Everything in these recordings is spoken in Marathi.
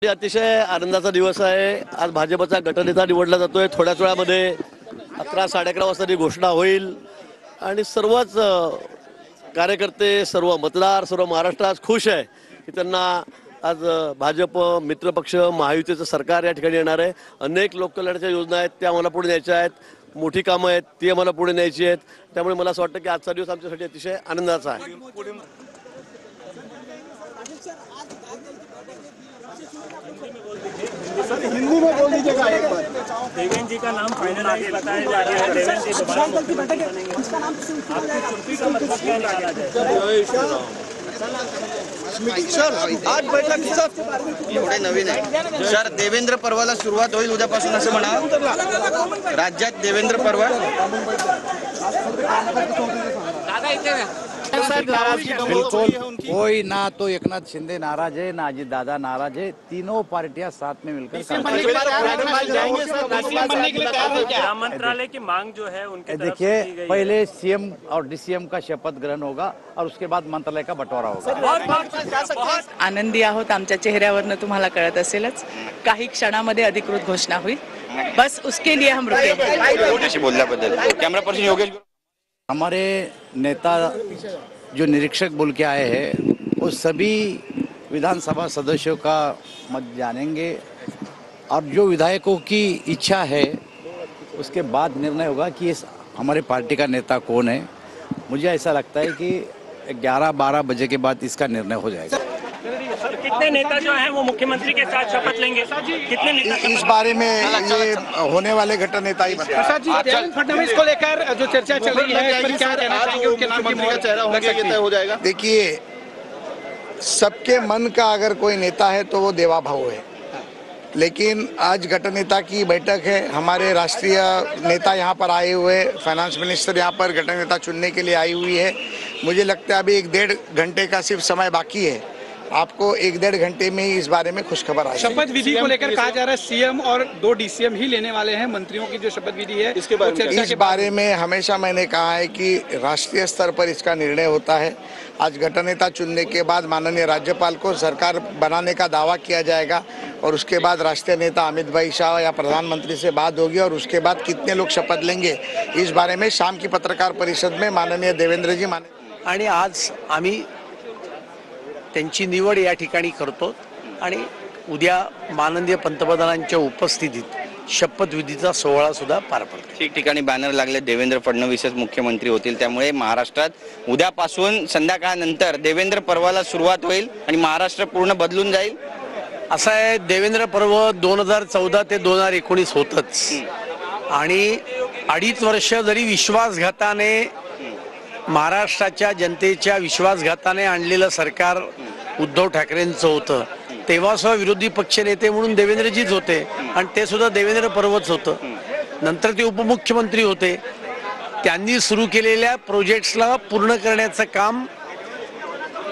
अतिशय आनंदाचा दिवस आहे। आज भाजपचा गटनेता निवडला जातोय। थोड्याच वेळामध्ये 11 साडे 11 वाजता ती घोषणा होईल आणि सर्वच कार्यकर्ते, सर्व मतदार, सर्व महाराष्ट्र आज खुश आहे की त्यांना आज भाजप मित्रपक्ष महायुतीचं सरकार या ठिकाणी येणार आहे। अनेक लोककल्याणाच्या योजना आहेत त्या आम्हाला पुढे न्यायच्या आहेत, मोठी कामं आहेत ती आम्हाला पुढे न्यायची आहेत। त्यामुळे मला असं वाटतं की आजचा दिवस आमच्यासाठी अतिशय आनंदाचा आहे। हिंदी में बोल दीजिएगा एक बार। देवेंद्र जी का नाम फाइनल आगे बताया जा रहा है। देवेंद्र जी दोबारा उसका नाम आपकी का मतलब क्या निकाला जाए? सर आज बैठक एवढे नवीन आहे सर। देवेंद्र पर्वाला सुरुवात होईल उद्यापासून असं म्हणा। राज्यात देवेंद्र पर्व बिल्कुल कोई ना तो एकनाथ शिंदे नाराज है, ना अजीत दादा नाराज है। तीनों पार्टियां साथ में मिलकर गृह मंत्रालय की मांग जो है उनके तरफ से की देखिए, गई है। पहले सीएम और डीसीएम का शपथ ग्रहण होगा और उसके बाद मंत्रालय का बंटवारा होगा। आनंदी आहोत, आमच्या चेहऱ्यावरनं तुम्हाला कळत असेलच। काही क्षणामध्ये अधिकृत घोषणा होईल, बस उसके लिए हम रुके हैं। बोलल्याबद्दल कॅमेरा पर्सन योगेश। हमारे नेता जो निरीक्षक बोल के आए हैं वो सभी विधानसभा सदस्यों का मत जानेंगे और जो विधायकों की इच्छा है उसके बाद निर्णय होगा कि इस हमारे पार्टी का नेता कौन है। मुझे ऐसा लगता है कि 11-12 बजे के बाद इसका निर्णय हो जाएगा। कितने नेता जो हैं वो मुख्यमंत्री के साथ शपथ लेंगे? कितने नेता? इस बारे में ये होने वाले घटना नेता ही बताएंगे। देवेंद्र फडणवीस को लेकर जो चर्चा चल रही है, इस पर क्या कहना चाहेंगे? उनके नाम की मोहर चेहरा होगा ये तय हो जाएगा। देखिए, सबके मन का अगर कोई नेता है तो वो देवा भाऊ है, लेकिन आज गठनेता की बैठक है। हमारे राष्ट्रीय नेता यहाँ पर आए हुए, फाइनेंस मिनिस्टर यहाँ पर गठनेता चुनने के लिए आई हुई है। मुझे लगता है अभी 1-1.5 घंटे का सिर्फ समय बाकी है। आपको 1-1.5 घंटे में ही इस बारे में खुशखबर आ जाएगी। शपथ विधि को लेकर कहा जा रहा है सीएम और 2 डीसीएम ही लेने वाले हैं। मंत्रियों की जो शपथ विधि है इसके बारे में हमेशा मैंने कहा है कि राष्ट्रीय स्तर पर इसका निर्णय होता है। आज गठनेता चुनने के बाद माननीय राज्यपाल को सरकार बनाने का दावा किया जाएगा और उसके बाद राष्ट्रीय नेता अमित भाई शाह या प्रधानमंत्री से बात होगी और उसके बाद कितने लोग शपथ लेंगे इस बारे में शाम की पत्रकार परिषद में माननीय देवेंद्र जी आणि आज आम्ही त्यांची निवड या ठिकाणी करतो आणि उद्या माननीय पंतप्रधानांच्या उपस्थितीत शपथविधीचा सोहळा सुद्धा पार पडतो। ठिकठिकाणी बॅनर लागले, देवेंद्र फडणवीसच मुख्यमंत्री होतील। त्यामुळे महाराष्ट्रात उद्यापासून संध्याकाळनंतर देवेंद्र पर्वाला सुरुवात होईल आणि महाराष्ट्र पूर्ण बदलून जाईल। असं आहे, देवेंद्र पर्व 2014 ते 2019 होतच आणि 2.5 वर्ष जरी विश्वासघाताने महाराष्ट्राच्या जनतेच्या विश्वासघाताने आणलेलं सरकार उद्धव ठाकरेंचं होतं, तेव्हा सुद्धा विरोधी पक्षनेते म्हणून देवेंद्रजीच होते आणि ते सुद्धा देवेंद्र पर्वच होतं। नंतर ते उपमुख्यमंत्री होते, त्यांनी सुरू केलेल्या प्रोजेक्ट्सला पूर्ण करण्याचं काम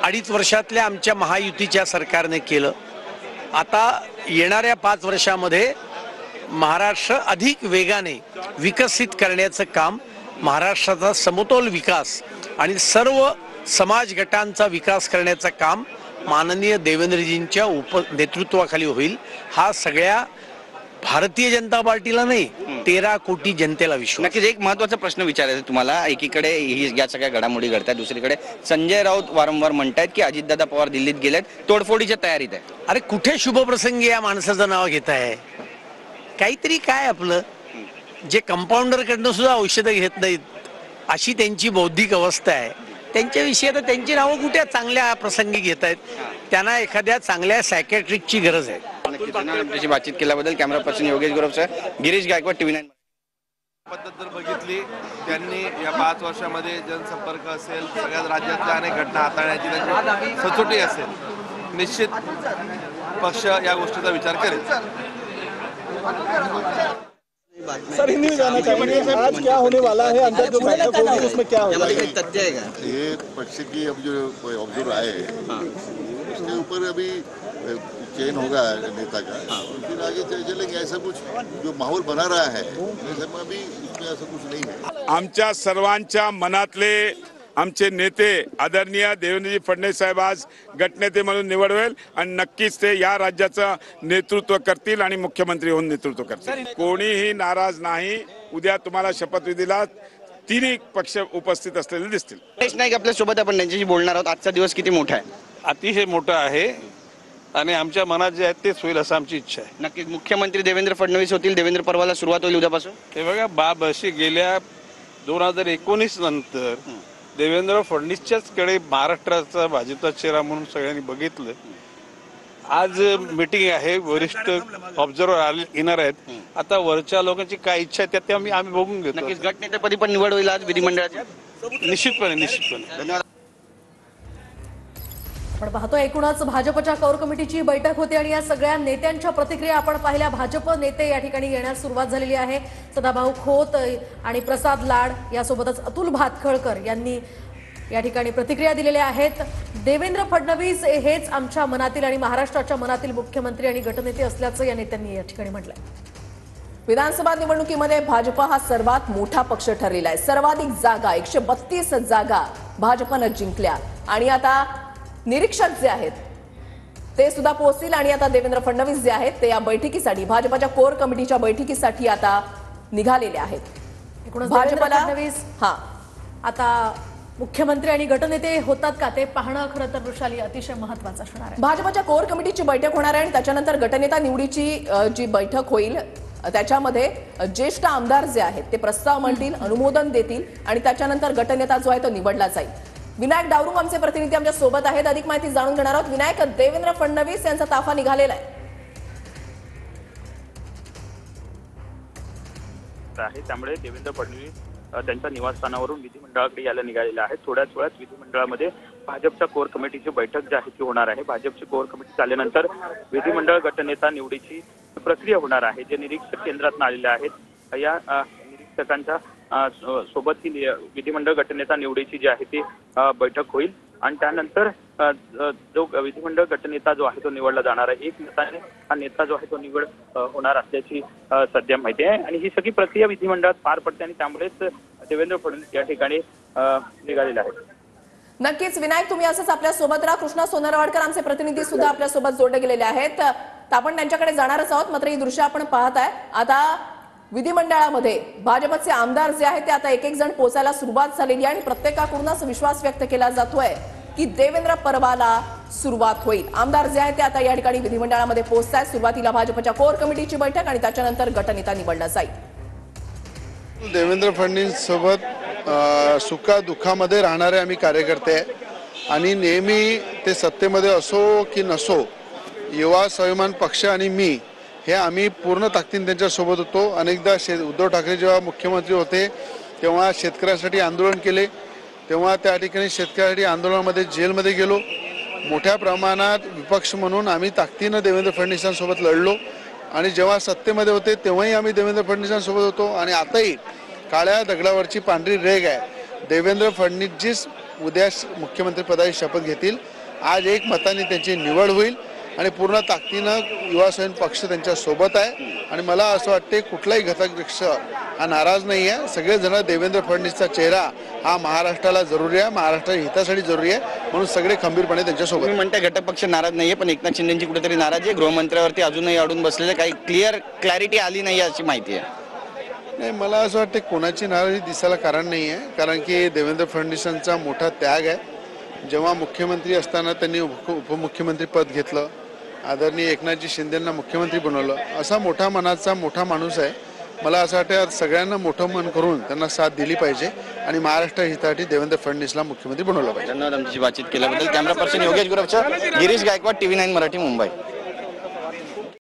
2.5 वर्षातल्या आमच्या महायुतीच्या सरकारने केलं। आता येणाऱ्या 5 वर्षामध्ये महाराष्ट्र अधिक वेगाने विकसित करण्याचं काम, महाराष्ट्राचा समतोल विकास आणि सर्व समाज गटांचा विकास करण्याचं काम माननीय देवेंद्रजींच्या नेतृत्वाखाली होईल। हा सगळ्या भारतीय जनता पार्टीला नाही, 13 कोटी जनतेला विश्वास। नक्कीच एक महत्त्वाचा प्रश्न विचारायचा तुम्हाला। एकीकडे या सगळ्या घडामोडी घडतात, दुसरीकडे संजय राऊत वारंवार म्हणतायत की अजितदादा पवार दिल्लीत गेलेत, तोडफोडीच्या तयारीत आहे। अरे कुठे शुभप्रसंगी या माणसाचं नाव घेत आहे? काहीतरी काय आपलं जे कंपाऊंडरकडनं सुद्धा औषधं घेत नाहीत अशी त्यांची बौद्धिक अवस्था आहे। त्यांच्याविषयी आता त्यांची नावं कुठे चांगल्या प्रसंगी घेत आहेत? त्यांना एखाद्या चांगल्या सायकॅट्रिकची गरज आहे। आमच्याशी बातचीत केल्याबद्दल camera person Yogesh Gurav, Girish Gaikwad, TV9। पद्धत जर बघितली, त्यांनी या 5 वर्षामध्ये जनसंपर्क असेल, सगळ्या राज्यातल्या अनेक घटना हाताळण्याची त्यांची सचोटी असेल, निश्चित पक्ष या गोष्टीचा विचार करेल। सर हिंदी में जाना चाहेंगे, आज क्या होने वाला है? अंदर जो बैठक होगी उसमें क्या होगा? तथ्य है ये पक्ष की अब जो ऑब्जर्वर आए उसके ऊपर अभी चयन होगा नेता का, फिर आगे चलेंगे। ऐसा कुछ जो माहौल बना रहा है अभी इसमें ऐसा कुछ नहीं है। आमच्या सर्वांच्या मनातले आमचे नेते आदरणीय देवेंद्रजी फडणवीस साहेब आज गटनेते म्हणून निवडवेल आणि नक्कीच ते या राज्याचं नेतृत्व करतील आणि मुख्यमंत्री होऊन नेतृत्व करतील. कोणीही नाराज नाही. उद्या तुम्हाला शपथविधीला तिन्ही पक्ष उपस्थित असलेले दिसतील. गणेश नाईक आपल्या सोबत, आपण त्यांच्याशी बोलणार आहोत. आजचा दिवस किती मोठा आहे? अतिशय मोठा आहे आणि आमच्या मनात जे आहे तेच होईल असं आमची इच्छा आहे. नक्कीच मुख्यमंत्री देवेंद्र फडणवीस होतील. देवेंद्र पर्वाला सुरुवात होईल उद्यापासून. हे बघा, बाब अशी गेल्या 2019 नंतर देवेंद्र फडणवीसच्याच कडे महाराष्ट्राचा भाजपचा चेहरा म्हणून सगळ्यांनी बघितलं. आज मीटिंग आहे, वरिष्ठ ऑब्झर्वर येणार आहेत. आता वरच्या लोकांची काय इच्छा आहे त्या आम्ही बघून घेतो. नक्कीच गटनेतेपदी पण निवड होईल आज विधिमंडळाच्या. निश्चितपणे. धन्यवाद. आपण पाहतो एकूणच भाजपच्या कोर कमिटीची बैठक होती आणि या सगळ्या नेत्यांच्या प्रतिक्रिया आपण पाहिल्या. भाजप नेते या ठिकाणी येण्यास सुरुवात झालेली आहे. सदाभाऊ खोत आणि प्रसाद लाड यासोबतच अतुल भातखळकर यांनी या ठिकाणी प्रतिक्रिया दिलेल्या आहेत. देवेंद्र फडणवीस हेच आमच्या मनातील आणि महाराष्ट्राच्या मनातील मुख्यमंत्री आणि गटनेते असल्याचं या नेत्यांनी या ठिकाणी म्हटलंय. विधानसभा निवडणुकीमध्ये भाजप हा सर्वात मोठा पक्ष ठरलेला आहे. सर्वाधिक जागा 132 जागा भाजपनं जिंकल्या आणि आता निरीक्षक जे आहेत ते सुद्धा पोहोचतील आणि आता देवेंद्र फडणवीस जे आहेत ते या बैठकीसाठी, भाजपच्या कोर कमिटीच्या बैठकीसाठी आता निघालेले आहेत. भाजपला फडणवीस आता मुख्यमंत्री आणि गटनेते होतात का ते पाहणं खरं तर वृषाली अतिशय महत्त्वाचं असणार आहे. भाजपच्या कोर कमिटीची बैठक होणार आहे आणि त्याच्यानंतर गटनेता निवडीची जी बैठक होईल त्याच्यामध्ये ज्येष्ठ आमदार जे आहेत ते प्रस्ताव मांडतील, अनुमोदन देतील आणि त्याच्यानंतर गटनेता जो आहे तो निवडला जाईल. विनायक डावरू आमचे प्रतिनिधी आमच्या सोबत आहेत. अधिक माहिती जाणून घेणार आहोत. विनायक, देवेंद्र फडणवीस यांचा ताफा निघालेला आहे, त्यामुळे देवेंद्र फडणवीस त्यांच्या निवासस्थानावरून विधिमंडळाकडे यायला निघालेले आहेत. थोड्याच वेळात विधिमंडळामध्ये भाजपच्या कोर कमिटीची बैठक जी आहे ती होणार आहे. भाजपची कोर कमिटी झाल्यानंतर विधिमंडळ गटनेता निवडीची प्रक्रिया होणार आहे. जे निरीक्षक केंद्रातून आलेले आहेत या निरीक्षकांच्या सोबत ही विधिमंडळ गटनेता निवडीची जी आहे ती बैठक होईल आणि त्यानंतर जो विधिमंडळ गटनेता जो आहे तो निवडला जाणार आहे. एक मताने हा नेता जो आहे तो निवड होणार असल्याची सध्या माहिती आहे आणि ही सगळी प्रक्रिया विधिमंडळात पार पडते आणि त्यामुळेच देवेंद्र फडणवीस या ठिकाणी निघालेले आहेत. नक्कीच विनायक, तुम्ही असंच आपल्या सोबत राहा. कृष्णा सोनरवाडकर आमचे प्रतिनिधी सुद्धा आपल्या सोबत जोडले गेलेले आहेत. आपण त्यांच्याकडे जाणारच आहोत. मात्र ही दृश्य आपण पाहत आहे. आता विधिमंडळामध्ये भाजपचे आमदार जे आहेत ते आता एक एक जण पोहोचायला सुरुवात झालेली आहे आणि प्रत्येकाकडूनच विश्वास व्यक्त केला जातोय की देवेंद्र पर्वाला सुरुवात होईल. आमदार जे आहेत ते आता या ठिकाणी विधिमंडळामध्ये पोहोचतायत. सुरुवातीला भाजपच्या कोर कमिटीची बैठक आणि त्याच्यानंतर गटनेता निवडला जाईल. देवेंद्र फडणवीस सोबत सुखा दुःखामध्ये राहणारे आम्ही कार्यकर्ते आहे आणि नेहमी ते सत्तेमध्ये असो की नसो, युवा स्वाभिमान पक्ष आणि मी हे आम्ही पूर्ण ताकदीने त्यांच्यासोबत होतो. अनेकदा उद्धव ठाकरे जेव्हा मुख्यमंत्री होते तेव्हा शेतकऱ्यांसाठी आंदोलन केले, तेव्हा त्या ठिकाणी शेतकऱ्यांसाठी आंदोलनामध्ये जेलमध्ये गेलो. मोठ्या प्रमाणात विपक्ष म्हणून आम्ही ताकदीनं देवेंद्र फडणवीसांसोबत लढलो आणि जेव्हा सत्तेमध्ये होते तेव्हाही आम्ही देवेंद्र फडणवीसांसोबत होतो आणि आताही काळ्या दगडावरची पांढरी रेघ आहे. देवेंद्र फडणवीसजीच उद्या मुख्यमंत्रीपदाची शपथ घेतील. आज एक मताने त्यांची निवड होईल आणि पूर्ण ताकदीनं युवा स्वाभिमान पक्ष त्यांच्या सोबत आहे आणि मला असं वाटते कुठलाही घटक पक्ष हा नाराज नाही आहे. सगळेजण देवेंद्र फडणवीसचा चेहरा हा महाराष्ट्राला जरुरी आहे, महाराष्ट्राच्या हितासाठी जरुरी आहे म्हणून सगळे खंबीरपणे त्यांच्यासोबत. तुम्ही म्हणता घटक पक्ष नाराज नाहीये, पण एकनाथ शिंदेची कुठेतरी नाराजी आहे. गृहमंत्र्यावरती अजूनही अडून बसलेले, काही क्लॅरिटी आली नाही अशी माहिती आहे. नाही, मला असं वाटतं कोणाची नाराजी दिसायला कारण नाही आहे, कारण की देवेंद्र फडणवीसांचा मोठा त्याग आहे. जेव्हा मुख्यमंत्री असताना त्यांनी उपमुख्यमंत्री पद घेतलं, आदरणीय एकनाथजी शिंदेंना मुख्यमंत्री बनवलं. असा मोठा मनाचा मोठा माणूस आहे. मला असं वाटतं सगळ्यांना मोठं मन करून त्यांना साथ दिली पाहिजे आणि महाराष्ट्र हितासाठी देवेंद्र फडणवीसला मुख्यमंत्री बनवलं पाहिजे. धन्यवाद आमची बातचीत केल्याबद्दल. कॅमेरा पर्सन योगेश गुरवच्या गिरीश गायकवाड, TV9 मराठी, मुंबई.